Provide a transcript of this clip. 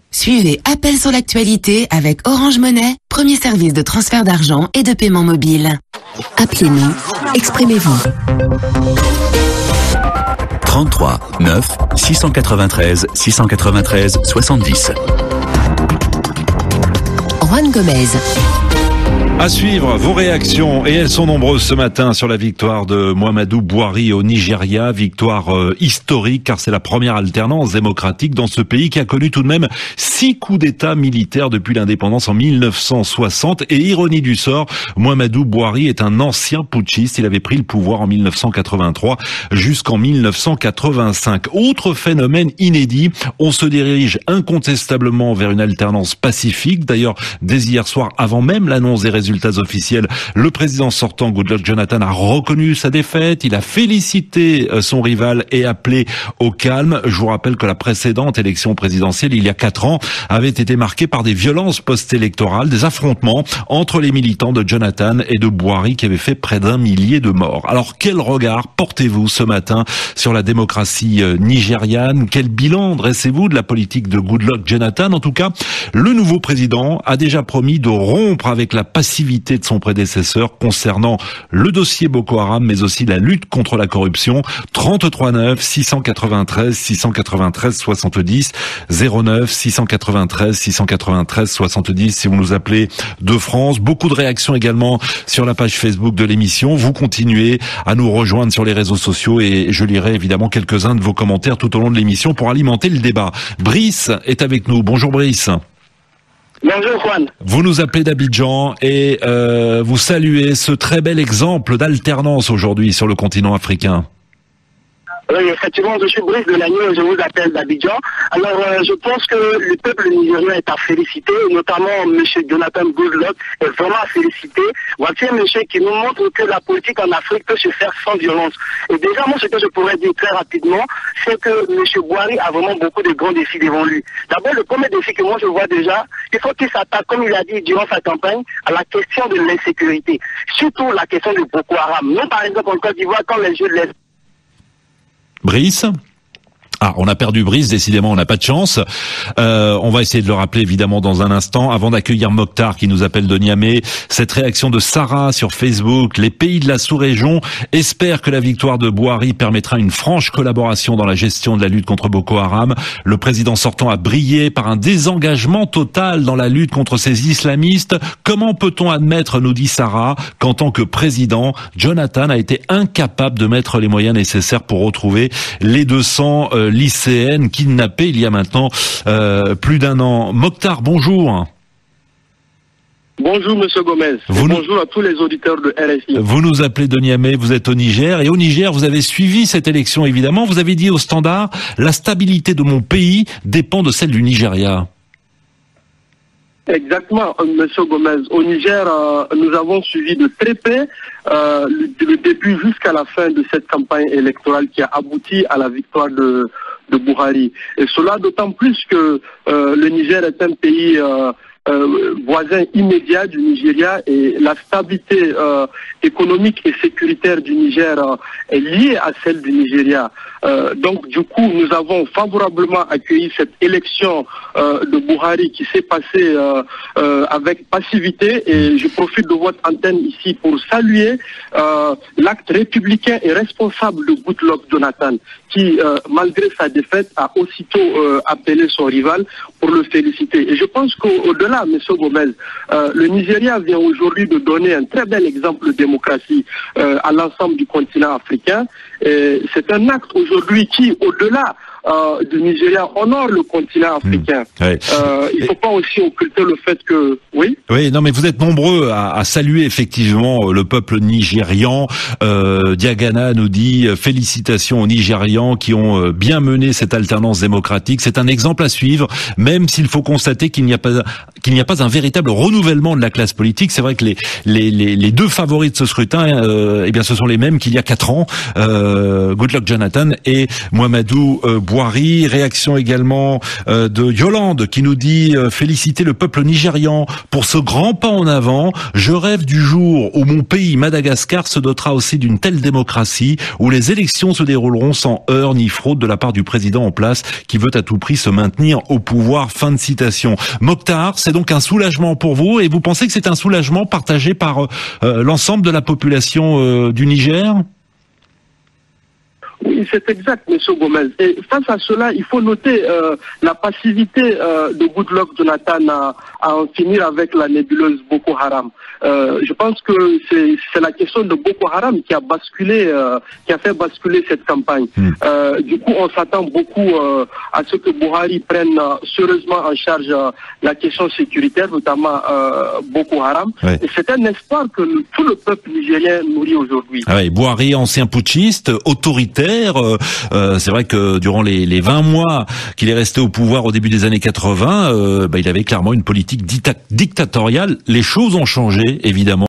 Suivez Appel sur l'actualité avec Orange Money, premier service de transfert d'argent et de paiement mobile. Appelez-nous, exprimez-vous. 33 9 693 693 70. Juan Gomez. À suivre vos réactions, et elles sont nombreuses ce matin sur la victoire de Muhammadu Buhari au Nigeria, victoire historique car c'est la première alternance démocratique dans ce pays qui a connu tout de même 6 coups d'État militaires depuis l'indépendance en 1960. Et ironie du sort, Muhammadu Buhari est un ancien putschiste, il avait pris le pouvoir en 1983 jusqu'en 1985. Autre phénomène inédit, on se dirige incontestablement vers une alternance pacifique. D'ailleurs, dès hier soir, avant même l'annonce des résultats officiels, le président sortant Goodluck Jonathan a reconnu sa défaite, il a félicité son rival et appelé au calme. Je vous rappelle que la précédente élection présidentielle, il y a 4 ans, avait été marquée par des violences post-électorales, des affrontements entre les militants de Jonathan et de Buhari qui avaient fait près d'1 millier de morts. Alors quel regard portez-vous ce matin sur la démocratie nigériane? Quel bilan dressez-vous de la politique de Goodluck Jonathan? En tout cas, le nouveau président a déjà promis de rompre avec la passivité de son prédécesseur concernant le dossier Boko Haram, mais aussi la lutte contre la corruption. 33 9 693 693 70 09 693 693 70 si vous nous appelez de France. Beaucoup de réactions également sur la page Facebook de l'émission. Vous continuez à nous rejoindre sur les réseaux sociaux et je lirai évidemment quelques-uns de vos commentaires tout au long de l'émission pour alimenter le débat. Brice est avec nous. Bonjour Brice. Bonjour Juan. Vous nous appelez d'Abidjan et vous saluez ce très bel exemple d'alternance aujourd'hui sur le continent africain. Oui, effectivement, je suis Brice de Lagny et je vous appelle d'Abidjan. Alors, je pense que le peuple nigérien est à féliciter, notamment M. Jonathan Goodluck est vraiment à féliciter. Voici un monsieur qui nous montre que la politique en Afrique peut se faire sans violence. Et déjà, moi, ce que je pourrais dire très rapidement, c'est que M. Buhari a vraiment beaucoup de grands défis devant lui. D'abord, le premier défi que moi je vois déjà, il faut qu'il s'attaque, comme il a dit durant sa campagne, à la question de l'insécurité. Surtout la question de Boko Haram. Nous, par exemple, en Côte d'Ivoire, quand les jeux de Brice? Ah, on a perdu Brice, décidément, on n'a pas de chance. On va essayer de le rappeler évidemment dans un instant. Avant d'accueillir Mokhtar qui nous appelle de Niamey, cette réaction de Sarah sur Facebook, les pays de la sous-région espèrent que la victoire de Buhari permettra une franche collaboration dans la gestion de la lutte contre Boko Haram. Le président sortant a brillé par un désengagement total dans la lutte contre ces islamistes. Comment peut-on admettre, nous dit Sarah, qu'en tant que président, Jonathan a été incapable de mettre les moyens nécessaires pour retrouver les 200 lycéennes kidnappées il y a maintenant plus d'1 an. Mokhtar, bonjour. Bonjour Monsieur Gomez. Bonjour à tous les auditeurs de RFI. Vous nous appelez de Niamey, vous êtes au Niger et au Niger vous avez suivi cette élection évidemment. Vous avez dit au Standard, la stabilité de mon pays dépend de celle du Nigeria. Exactement, Monsieur Gomez. Au Niger, nous avons suivi de très près le début jusqu'à la fin de cette campagne électorale qui a abouti à la victoire de Buhari. Et cela d'autant plus que le Niger est un pays voisin immédiat du Nigeria et la stabilité économique et sécuritaire du Niger est liée à celle du Nigeria. Donc du coup, nous avons favorablement accueilli cette élection de Buhari qui s'est passée avec passivité et je profite de votre antenne ici pour saluer l'acte républicain et responsable de Goodluck Jonathan qui, malgré sa défaite, a aussitôt appelé son rival pour le féliciter. Et je pense qu'au-delà, M. Gomez, le Nigeria vient aujourd'hui de donner un très bel exemple de démocratie à l'ensemble du continent africain. C'est un acte aujourd'hui qui, au-delà du Nigeria, honore le continent africain. Ouais. Il ne faut pas aussi occulter le fait que... Oui. Oui, non, mais vous êtes nombreux à saluer effectivement le peuple nigérian. Diagana nous dit félicitations aux Nigérians qui ont bien mené cette alternance démocratique. C'est un exemple à suivre, même s'il faut constater qu'il n'y a pas un véritable renouvellement de la classe politique. C'est vrai que les deux favoris de ce scrutin, eh bien, ce sont les mêmes qu'il y a 4 ans. Goodluck Jonathan et Mouamadou Bouhari. Réaction également de Yolande qui nous dit féliciter le peuple nigérian pour ce grand pas en avant. Je rêve du jour où mon pays, Madagascar, se dotera aussi d'une telle démocratie, où les élections se dérouleront sans heurts ni fraude de la part du président en place qui veut à tout prix se maintenir au pouvoir. Fin de citation. Mokhtar, c'est donc un soulagement pour vous, et vous pensez que c'est un soulagement partagé par l'ensemble de la population du Niger ? Oui, c'est exact, M. Gomez. Et face à cela, il faut noter la passivité de Goodluck Jonathan à en finir avec la nébuleuse Boko Haram. Je pense que c'est la question de Boko Haram qui a fait basculer cette campagne. Du coup, on s'attend beaucoup à ce que Bouhari prenne sérieusement en charge la question sécuritaire, notamment Boko Haram. Ouais. Et c'est un espoir que tout le peuple nigérien nourrit aujourd'hui. Ah ouais, Bouhari, ancien putschiste, autoritaire. C'est vrai que durant les 20 mois qu'il est resté au pouvoir au début des années 80, il avait clairement une politique dictatoriale. Les choses ont changé, évidemment.